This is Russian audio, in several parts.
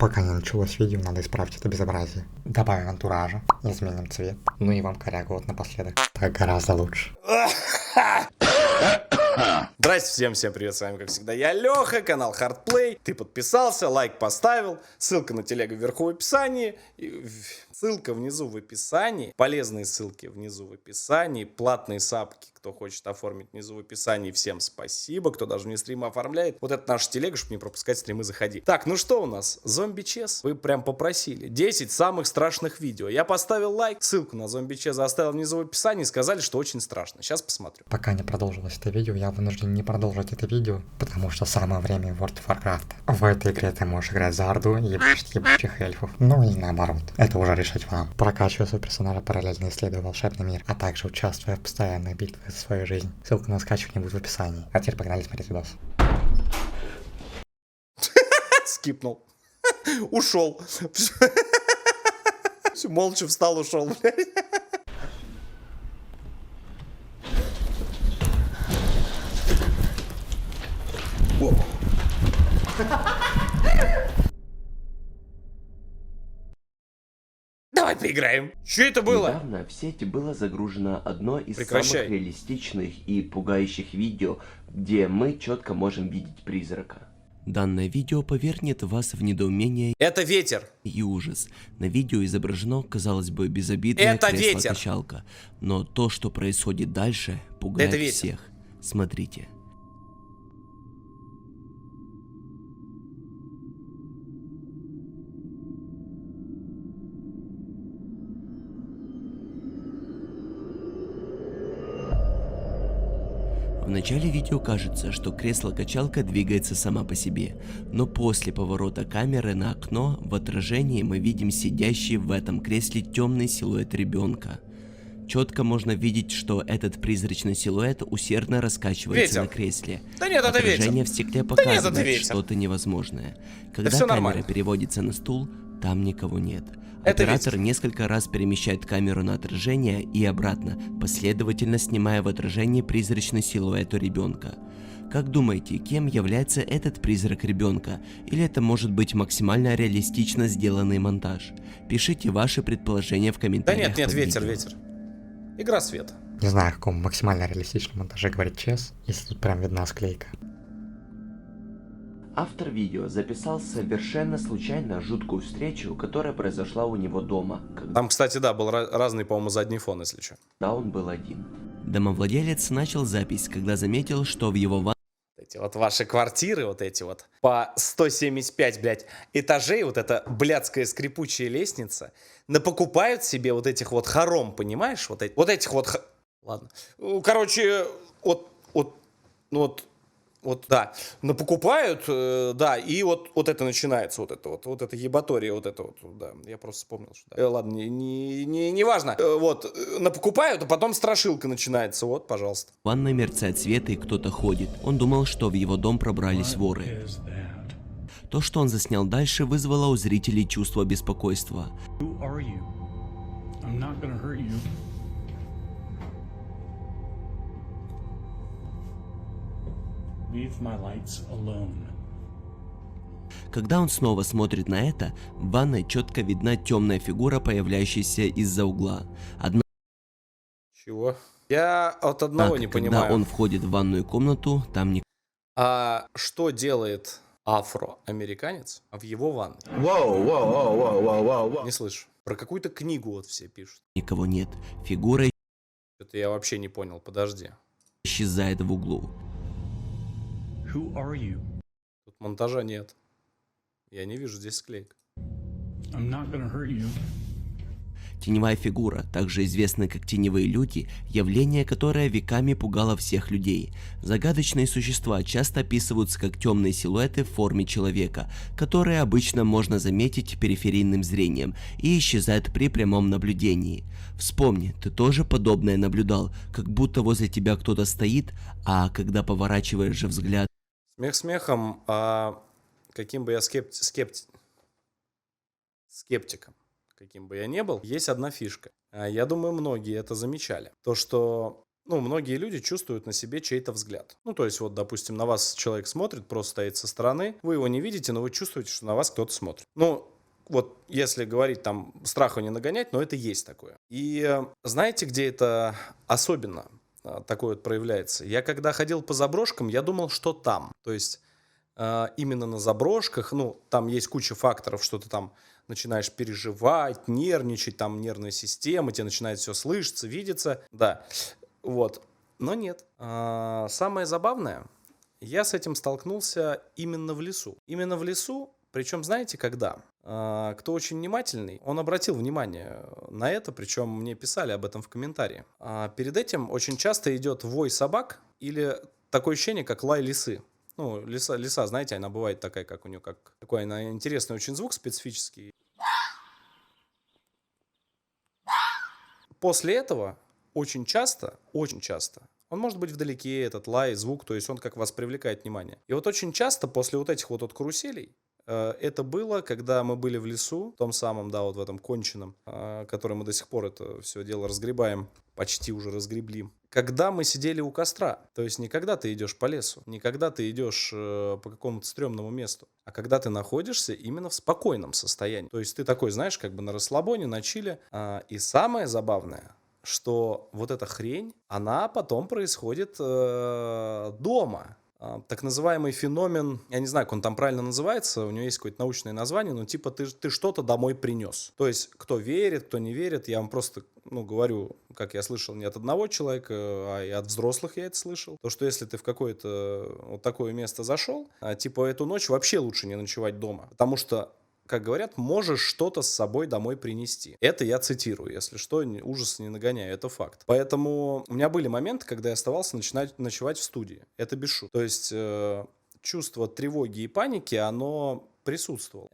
Пока не началось видео, надо исправить это безобразие. Добавим антуража, изменим цвет. Ну и вам корягу вот напоследок. Так гораздо лучше. Здрасте всем привет, с вами как всегда я Леха, канал Hardplay. Ты подписался, лайк поставил, ссылка на телегу вверху в описании, ссылка внизу в описании, полезные ссылки внизу в описании, платные сапки, кто хочет оформить внизу в описании, всем спасибо, кто даже мне стримы оформляет. Вот это наша телега, чтобы не пропускать стримы, заходи. Так, ну что у нас? Зомби Чез, вы прям попросили. 10 самых страшных видео. Я поставил лайк, ссылку на Зомби Чеза оставил внизу в описании, сказали, что очень страшно. Сейчас посмотрю. Пока не продолжилось это видео, я вынужден не продолжить это видео, потому что самое время World of Warcraft. В этой игре ты можешь играть за Орду и ебучих эльфов. Ну и наоборот. Это уже решать вам. Прокачивая своего персонажа, параллельно исследуя волшебный мир, а также участвуя в постоянных битвах за свою жизнь. Ссылка на скачивание будет в описании. А теперь погнали смотреть видос. Скипнул. Ушел. Молча встал, ушел, блядь. Давай поиграем. Что это было? Недавно в сеть было загружено одно из Прекращай. самых реалистичных и пугающих видео, где мы четко можем видеть призрака. Данное видео повергнет вас в недоумение Это ветер. и ужас. На видео изображено, казалось бы, безобидное Это ветер. кресло-качалка, но то, что происходит дальше, пугает Это ветер. всех. Смотрите. В начале видео кажется, что кресло-качалка двигается сама по себе, но после поворота камеры на окно в отражении мы видим сидящий в этом кресле темный силуэт ребенка. Четко можно видеть, что этот призрачный силуэт усердно раскачивается Ветер. на кресле. Да нет, это Отражение ветер. в стекле Да нет, это показывает ветер. что-то невозможное. Когда всё камера нормально. переводится на стул, там никого нет. Это Оператор ветер. несколько раз перемещает камеру на отражение и обратно, последовательно снимая в отражении призрачный силуэт у ребенка. Как думаете, кем является этот призрак ребенка? Или это может быть максимально реалистично сделанный монтаж? Пишите ваши предположения в Да комментариях. нет, под ветер, видео. ветер. Игра света. Не знаю, о каком максимально реалистичном монтаже говорит Чез, если тут прям видна склейка. Автор видео записал совершенно случайно жуткую встречу, которая произошла у него дома, Там, кстати, да, был разный, по-моему, задний фон, если что. когда он был один. Домовладелец начал запись, когда заметил, что в его Эти вот ваши квартиры, вот эти вот, по 175, блядь, этажей, вот эта блядская скрипучая лестница, напокупают себе вот этих вот хором, понимаешь? Вот этих вот... Ладно. Короче, да, напокупают, да, и вот это начинается, вот это ебатория, вот это вот, да, я просто вспомнил, что, да. Ладно, не важно, вот, напокупают, а потом страшилка начинается, вот, пожалуйста. В ванной мерцает свет и кто-то ходит. Он думал, что в его дом пробрались воры. То, что он заснял дальше, вызвало у зрителей чувство беспокойства. Who are you? I'm not gonna hurt you. Leave my lights alone. Когда он снова смотрит на это, в ванной четко видна темная фигура, появляющаяся из-за угла. Чего? Я от одного не Когда понимаю. он входит в ванную комнату, там А что делает афроамериканец в его ванной? Не слышу. Про какую-то книгу вот все пишут. никого нет. Фигура Это я вообще не понял, подожди. исчезает в углу. Who are you? Тут монтажа нет. Я не вижу здесь склейк. I'm not gonna hurt you. Теневая фигура, также известная как теневые люди, явление, которое веками пугало всех людей. Загадочные существа часто описываются как темные силуэты в форме человека, которые обычно можно заметить периферийным зрением и исчезают при прямом наблюдении. Вспомни, ты тоже подобное наблюдал, как будто возле тебя кто-то стоит, а когда поворачиваешь же взгляд, Смех смехом, а каким бы я скептиком, каким бы я не был, есть одна фишка. Я думаю, многие это замечали. То, что Ну, многие люди чувствуют на себе чей-то взгляд. Ну, то есть, вот, допустим, на вас человек смотрит, просто стоит со стороны, вы его не видите, но вы чувствуете, что на вас кто-то смотрит. Ну, вот, если говорить там, страху не нагонять, но это есть такое. И знаете, где это особенно такое вот проявляется? Я когда ходил по заброшкам, я думал, что там. То есть, именно на заброшках, ну, там есть куча факторов, что ты там начинаешь переживать, нервничать, там нервная система, тебе начинает все слышаться, видеться, да, вот. Но нет. Самое забавное, я с этим столкнулся именно в лесу. Именно в лесу, причем знаете когда? Кто очень внимательный, он обратил внимание на это, причем мне писали об этом в комментарии. Перед этим очень часто идет вой собак или такое ощущение, как лай лисы. Ну, лиса, знаете, она бывает такая, как у нее, как такой она интересный очень звук специфический. После этого очень часто, он может быть вдалеке, этот лай, звук, то есть он как вас привлекает внимание. И вот очень часто после вот этих вот каруселей, это было, когда мы были в лесу, том самом, да, вот в этом конченом, который мы до сих пор это все дело разгребаем, почти уже разгребли. Когда мы сидели у костра, то есть не когда ты идешь по лесу, не когда ты идешь по какому-то стрёмному месту, а когда ты находишься именно в спокойном состоянии. То есть ты такой, знаешь, как бы на расслабоне, на чиле. И самое забавное, что вот эта хрень, она потом происходит дома. Так называемый феномен, я не знаю, как он там правильно называется, у него есть какое-то научное название, но типа ты что-то домой принес. То есть кто верит, кто не верит, я вам просто, ну, говорю, как я слышал не от одного человека, а и от взрослых я это слышал. То, что если ты в какое-то вот такое место зашел, типа эту ночь вообще лучше не ночевать дома, потому что, как говорят, можешь что-то с собой домой принести. Это я цитирую, если что, ужас не нагоняю, это факт. Поэтому у меня были моменты, когда я оставался ночевать в студии. Это без шуток. То есть чувство тревоги и паники, оно присутствовало.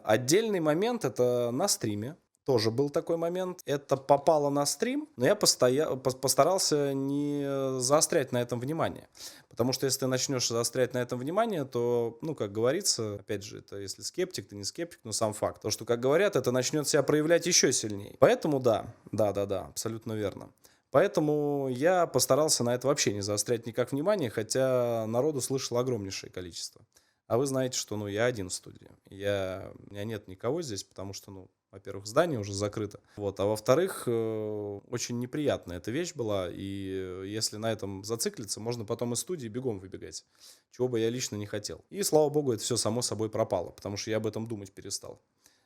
Отдельный момент — это на стриме. Тоже был такой момент. Это попало на стрим, но я постарался не заострять на этом внимание. Потому что если ты начнешь заострять на этом внимание, то, ну, как говорится, опять же, это если скептик, ты не скептик, но сам факт. То, что, как говорят, это начнет себя проявлять еще сильнее. Поэтому да, абсолютно верно. Поэтому я постарался на это вообще не заострять никак внимание, хотя народу слышал огромнейшее количество. А вы знаете, что, ну, я один в студии. У меня нет никого здесь, потому что, ну, во-первых, здание уже закрыто. Вот, а во-вторых, очень неприятная эта вещь была. И если на этом зациклиться, можно потом из студии бегом выбегать. Чего бы я лично не хотел. И, слава богу, это все само собой пропало, потому что я об этом думать перестал.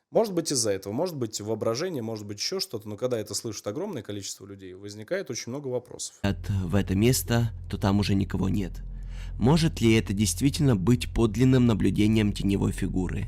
Может быть из-за этого, может быть воображение, может быть еще что-то. Но когда это слышит огромное количество людей, возникает очень много вопросов. В это место, то там уже никого нет. Может ли это действительно быть подлинным наблюдением теневой фигуры?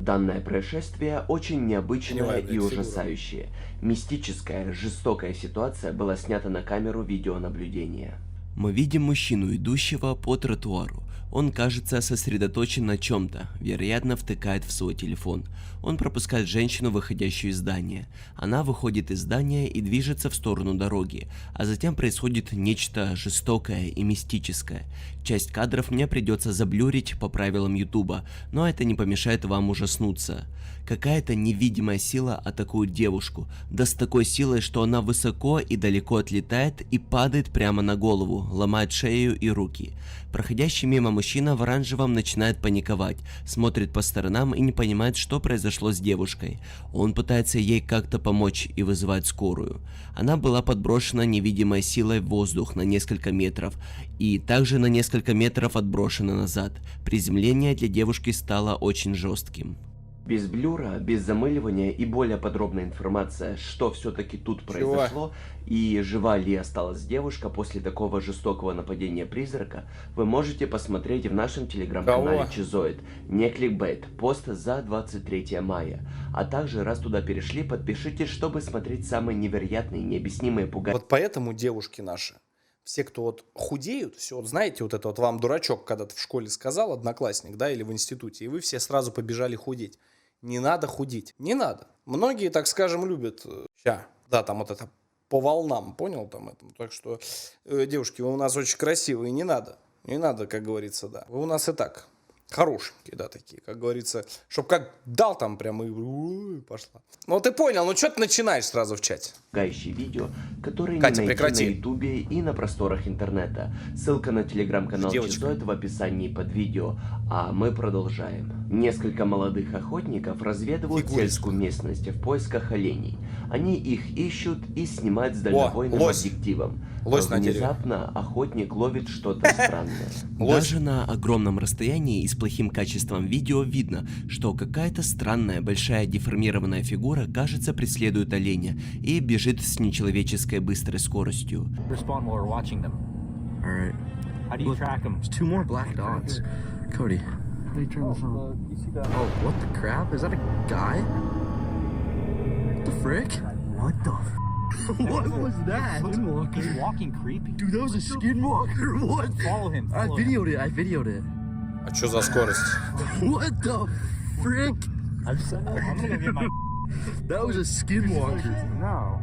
Данное происшествие очень необычное Теневая, и фигура. ужасающее. Мистическая, жестокая ситуация была снята на камеру видеонаблюдения. Мы видим мужчину, идущего по тротуару. Он кажется сосредоточен на чем-то, вероятно, втыкает в свой телефон. Он пропускает женщину, выходящую из здания. Она выходит из здания и движется в сторону дороги, а затем происходит нечто жестокое и мистическое. Часть кадров мне придется заблюрить по правилам ютуба, но это не помешает вам ужаснуться. Какая-то невидимая сила атакует девушку, да с такой силой, что она высоко и далеко отлетает и падает прямо на голову, ломает шею и руки. Проходящий мимо мужчина в оранжевом начинает паниковать, смотрит по сторонам и не понимает, что произошло с девушкой. Он пытается ей как-то помочь и вызывает скорую. Она была подброшена невидимой силой в воздух на несколько метров и также на несколько метров отброшена назад. Приземление для девушки стало очень жестким. Без блюра, без замыливания и более подробная информация, что все-таки тут произошло и жива ли осталась девушка после такого жестокого нападения призрака, вы можете посмотреть в нашем телеграм-канале Чизоид. Не кликбейт, пост за 23 мая. А также, раз туда перешли, подпишитесь, чтобы смотреть самые невероятные, необъяснимые пугающие. Вот поэтому девушки наши, все, кто вот худеют, все, вот знаете, вот это вот вам дурачок когда-то в школе сказал, одноклассник, да, или в институте, и вы все сразу побежали худеть. Не надо худеть. Не надо. Многие, так скажем, любят, да, там вот это по волнам, понял там это. Так что, девушки, вы у нас очень красивые, не надо. Не надо, как говорится, да. Вы у нас и так Хорошенькие, да, такие, как говорится. Чтоб как дал там прям и пошла. Ну ты понял, ну что ты начинаешь сразу в чате? Видео, которые Катя, не найти прекрати. на ютубе и на просторах интернета. Ссылка на телеграм-канал Девочка. Чизоид в описании под видео. А мы продолжаем. Несколько молодых охотников разведывают Фигуристка. сельскую местность в поисках оленей. Они их ищут и снимают с дальнобойным лось. объективом. Лось на дереве. Внезапно охотник ловит что-то странное. Лось. Даже на огромном расстоянии и с плохим качеством видео видно, что какая-то странная большая деформированная фигура, кажется, преследует оленя и бежит с нечеловеческой быстрой скоростью. Respond while we're watching them. All right. How do you Look, track them? There's two more black dots. Cody, how do you turn this on? Oh, what the crap? Is that a guy? What the frick? What the What was that? He's walking creepy. Dude, that was a skinwalker. What? Follow him. I Follow him. videoed it. I videoed it. А что за скорость? What the frick? I'm gonna go get my. That was a skinwalker. No.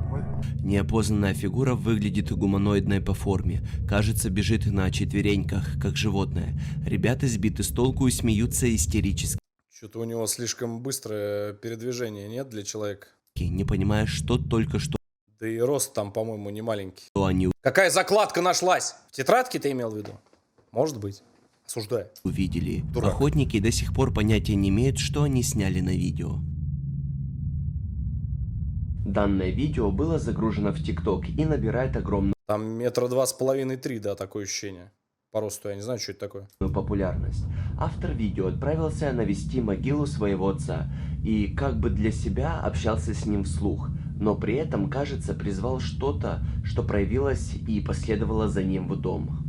Неопознанная фигура выглядит гуманоидной по форме. Кажется, бежит на четвереньках, как животное. Ребята сбиты с толку и смеются истерически, Что-то у него слишком быстрое передвижение, нет, для человека? не понимая, что только что Да и рост там, по-моему, не маленький. они Какая закладка нашлась? В тетрадке ты имел в виду? Может быть. Осуждаю. увидели. Дурак. Охотники до сих пор понятия не имеют, что они сняли на видео. Данное видео было загружено в ТикТок и набирает огромную Там метра 2,5-3, да, такое ощущение. По росту я не знаю, что это такое. популярность. Автор видео отправился навести могилу своего отца и как бы для себя общался с ним вслух, но при этом, кажется, призвал что-то, что проявилось и последовало за ним в дом.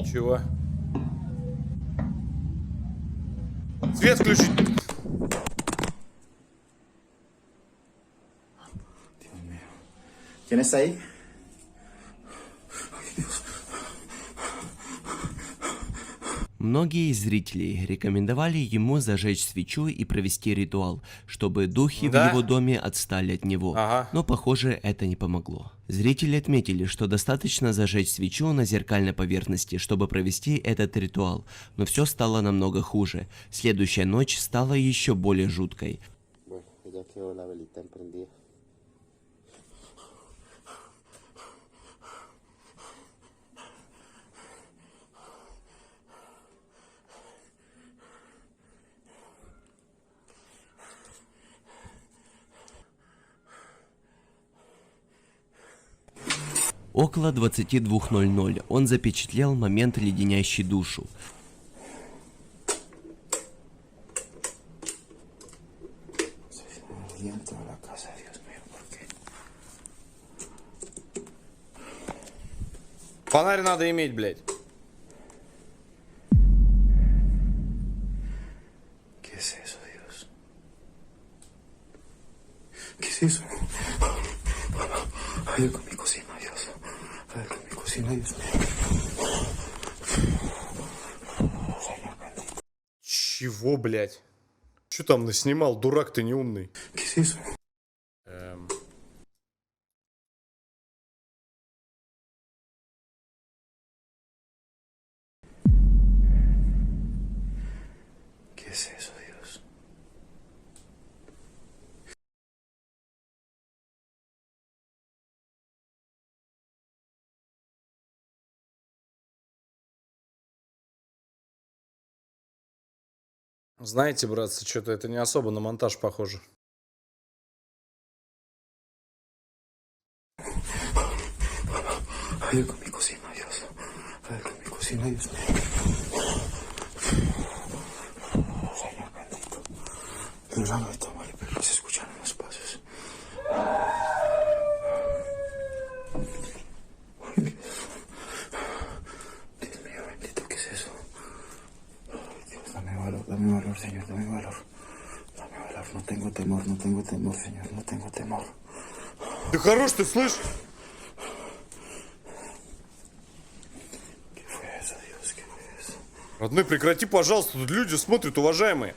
Чего? Свет включить. ¿Quién está ahí? Многие из зрителей рекомендовали ему зажечь свечу и провести ритуал, чтобы духи Да? в его доме отстали от него. Ага. Но, похоже, это не помогло. Зрители отметили, что достаточно зажечь свечу на зеркальной поверхности, чтобы провести этот ритуал. Но все стало намного хуже. Следующая ночь стала еще более жуткой. Bueno, ya quedó la velita encendida. Около 22:00 он запечатлел момент, леденящий душу. Dentro de la casa, Dios mío, ¿por qué? Фонарь надо иметь, блядь. ¿Qué es eso, Dios? ¿Qué es eso? Ay, con mi cocina, Dios. Ay, con mi cocina, Dios mío. Señor bendito. Чего, блядь? Че там наснимал, дурак ты неумный? ¿Qué es eso? ¿Qué es eso, Dios? Знаете, братцы, что-то это не особо на монтаж похоже. Ay, con mi cocina, Dios. Ay, con mi cocina, Dios mío. Señor bendito. Perdóname, tómale, pero se escucharon los pasos. Dios mío, bendito, ¿qué es eso? Ay, Dios, dame valor, Señor, dame valor. Dame valor, no tengo temor, Señor, no tengo temor. Да хорош ты, слышь? ¿Qué fue eso, Dios? ¿Qué fue eso? Родной, прекрати, пожалуйста, тут люди смотрят, уважаемые.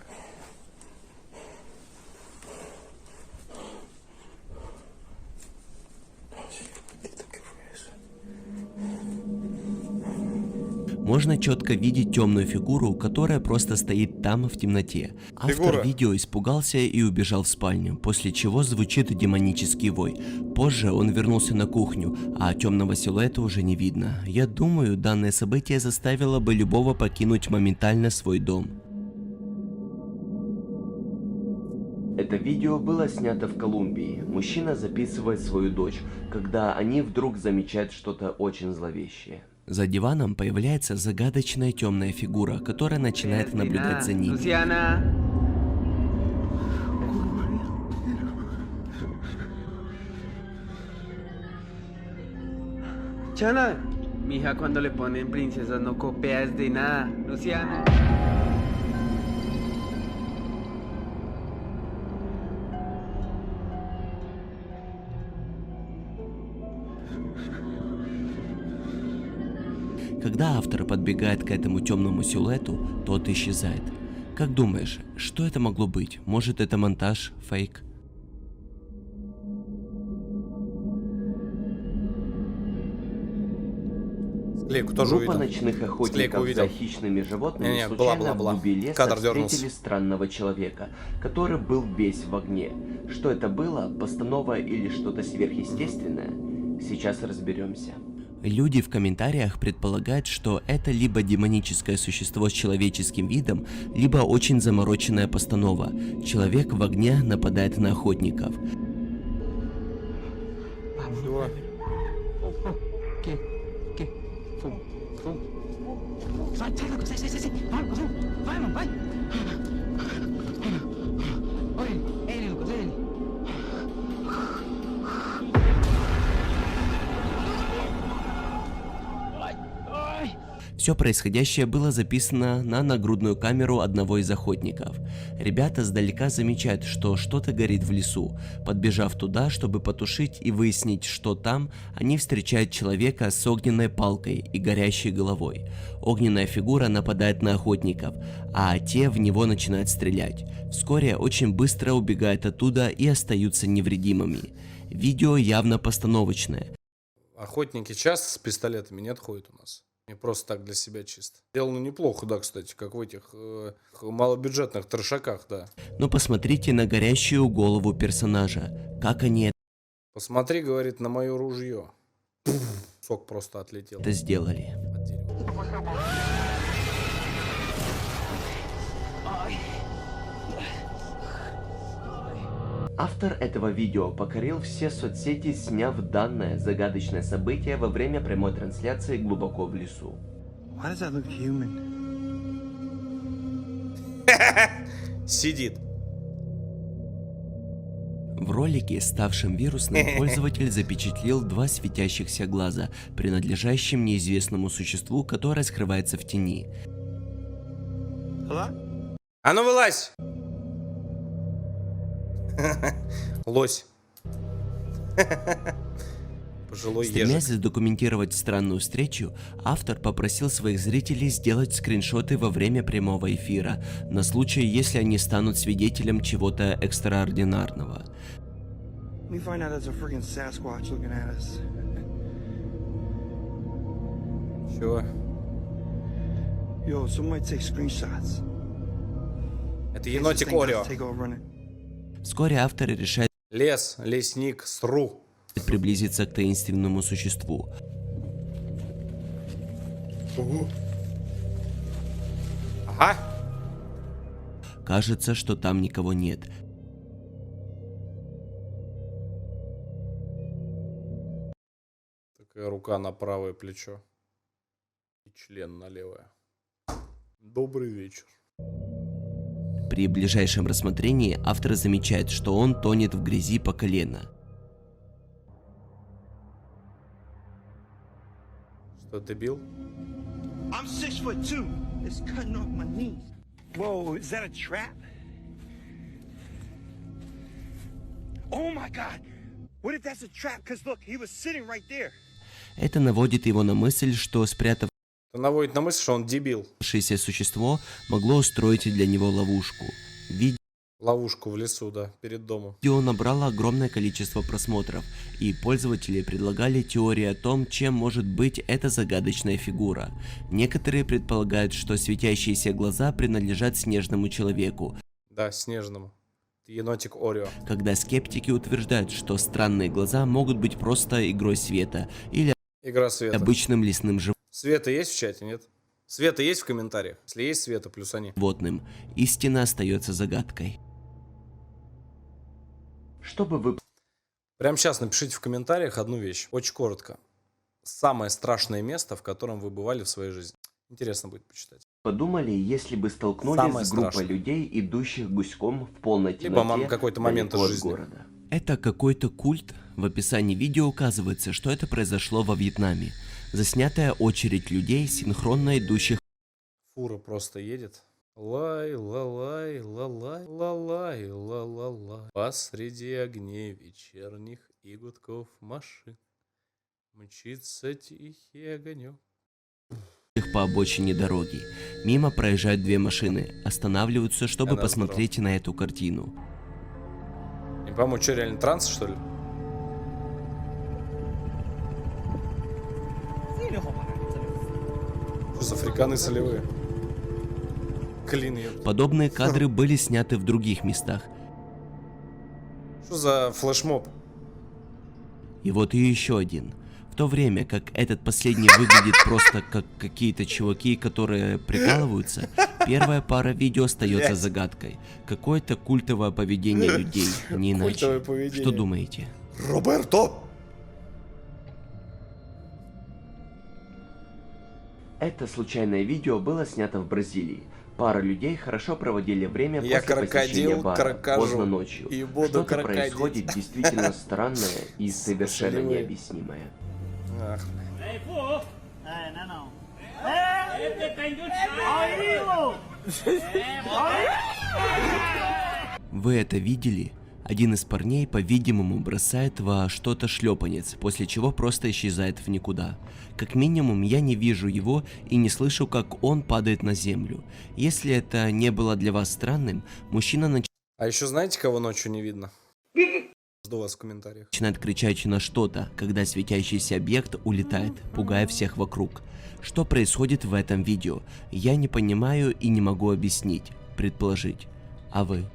Señor bendito, ¿qué fue eso? можно четко видеть темную фигуру, которая просто стоит там в темноте. Автор Фигура. видео испугался и убежал в спальню, после чего звучит демонический вой. Позже он вернулся на кухню, а темного силуэта уже не видно. Я думаю, данное событие заставило бы любого покинуть моментально свой дом. Это видео было снято в Колумбии. Мужчина записывает свою дочь, когда они вдруг замечают что-то очень зловещее. За диваном появляется загадочная темная фигура, которая начинает наблюдать за ними. Chana, mi hija cuando le ponen princesas no copias de nada, Luciana. Когда автор подбегает к этому темному силуэту, тот исчезает. Как думаешь, что это могло быть? Может, это монтаж, фейк? Склейку тоже Группа увидел. ночных Склейку охотников увидел. за хищными животными Не-не, случайно была. в глуби леса Кадр дернулся. встретили странного человека, который был весь в огне. Что это было, постанова или что-то сверхъестественное? Сейчас разберемся. Люди в комментариях предполагают, что это либо демоническое существо с человеческим видом, либо очень замороченная постанова. Человек в огне нападает на охотников. Всё. Все происходящее было записано на нагрудную камеру одного из охотников. Ребята сдалека замечают, что что-то горит в лесу. Подбежав туда, чтобы потушить и выяснить, что там, они встречают человека с огненной палкой и горящей головой. Огненная фигура нападает на охотников, а те в него начинают стрелять. Вскоре очень быстро убегают оттуда и остаются невредимыми. Видео явно постановочное. Охотники часто с пистолетами не отходят у нас. Не просто так для себя чисто. Сделано неплохо, да, кстати, как в этих малобюджетных трешаках, да. Но посмотрите на горящую голову персонажа. Как они Посмотри, говорит, на мое ружье. Сок просто отлетел. это сделали. От дерева. Автор этого видео покорил все соцсети, сняв данное загадочное событие во время прямой трансляции глубоко в лесу. Why does that look human? Сидит. В ролике, ставшем вирусным, пользователь запечатлел два светящихся глаза, принадлежащим неизвестному существу, которое скрывается в тени. Hello? А ну вылазь! Лось. Пожилой Стремясь ежик. задокументировать странную встречу, автор попросил своих зрителей сделать скриншоты во время прямого эфира, на случай, если они станут свидетелем чего-то экстраординарного. We find out there's a freaking Sasquatch looking at us. Чего? Yo, somebody take screenshots. Это In case this енотик thing does Орео. take over running. Вскоре автор решает Лес, лесник, сру. приблизиться к таинственному существу. Ага. Кажется, что там никого нет. Такая рука на правое плечо. И член на левое. Добрый вечер. При ближайшем рассмотрении автор замечает, что он тонет в грязи по колено. Что ты бил? I'm 6'2". It's cutting off my knees. Whoa, is that a trap? Oh my God! What if that's a trap? Cause look, he was sitting right there. Это наводит его на мысль, что спрятавшееся Это наводит на мысль, что он дебил. существо могло устроить для него ловушку. Ловушку в лесу, да, перед домом. Видео набрало огромное количество просмотров, и пользователи предлагали теории о том, чем может быть эта загадочная фигура. Некоторые предполагают, что светящиеся глаза принадлежат снежному человеку, Да, снежному. Енотик Орео. когда скептики утверждают, что странные глаза могут быть просто игрой света или Игра света. обычным лесным Света есть в чате, нет? Света есть в комментариях? Если есть Света, плюс они. животным. Истина остается загадкой. Чтобы вы Прямо сейчас напишите в комментариях одну вещь. Очень коротко. Самое страшное место, в котором вы бывали в своей жизни. Интересно будет почитать. подумали, если бы столкнулись Самое с группой страшное. людей, идущих гуськом в полной Либо темноте какой-то момент далеко из от жизни. города. Это какой-то культ. В описании видео указывается, что это произошло во Вьетнаме. Заснятая очередь людей, синхронно идущих Фура просто едет. Лай, ла-лай, ла-лай, ла-лай, ла-ла-лай. Посреди огней вечерних и гудков машин мчится тихий огонек. по обочине дороги. Мимо проезжают две машины, останавливаются, чтобы Она посмотреть на эту картину. Не пойму, что, реально транс, что ли? Что за африканы солевые? Клин ее. Подобные кадры были сняты в других местах. Что за флешмоб? И вот и еще один. В то время как этот последний выглядит просто как какие-то чуваки, которые прикалываются, первая пара видео остается загадкой. Какое-то культовое поведение людей, не иначе. Культовое поведение. Что думаете? Роберто! Это случайное видео было снято в Бразилии. Пара людей хорошо проводили время Я после посещения крокодил, бара крокожу поздно ночью. и буду Что-то крокодить. происходит действительно странное и совершенно Солевые. необъяснимое. Ах. Вы это видели? Один из парней, по-видимому, бросает во что-то шлепанец, после чего просто исчезает в никуда. Как минимум, я не вижу его и не слышу, как он падает на землю. Если это не было для вас странным, мужчина А еще знаете, кого ночью не видно? Жду вас в комментариях. начинает кричать на что-то, когда светящийся объект улетает, пугая всех вокруг. Что происходит в этом видео? Я не понимаю и не могу объяснить, предположить. А вы?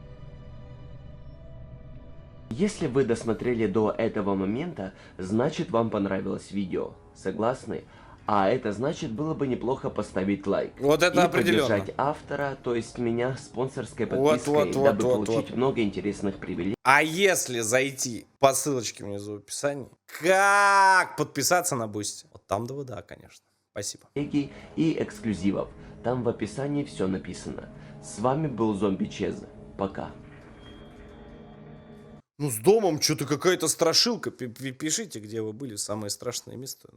Если вы досмотрели до этого момента, значит вам понравилось видео. Согласны? А это значит, было бы неплохо поставить лайк. Вот это и определенно. поддержать автора, то есть меня, спонсорской Вот, подпиской, дабы вот. получить много интересных привилегий. А если зайти по ссылочке внизу в описании, как подписаться на Бусти? Вот там да, конечно. Спасибо. И эксклюзивов. Там в описании все написано. С вами был Зомби Чез. Пока. Ну, с домом что-то какая-то страшилка. Пишите, где вы были, самое страшное место.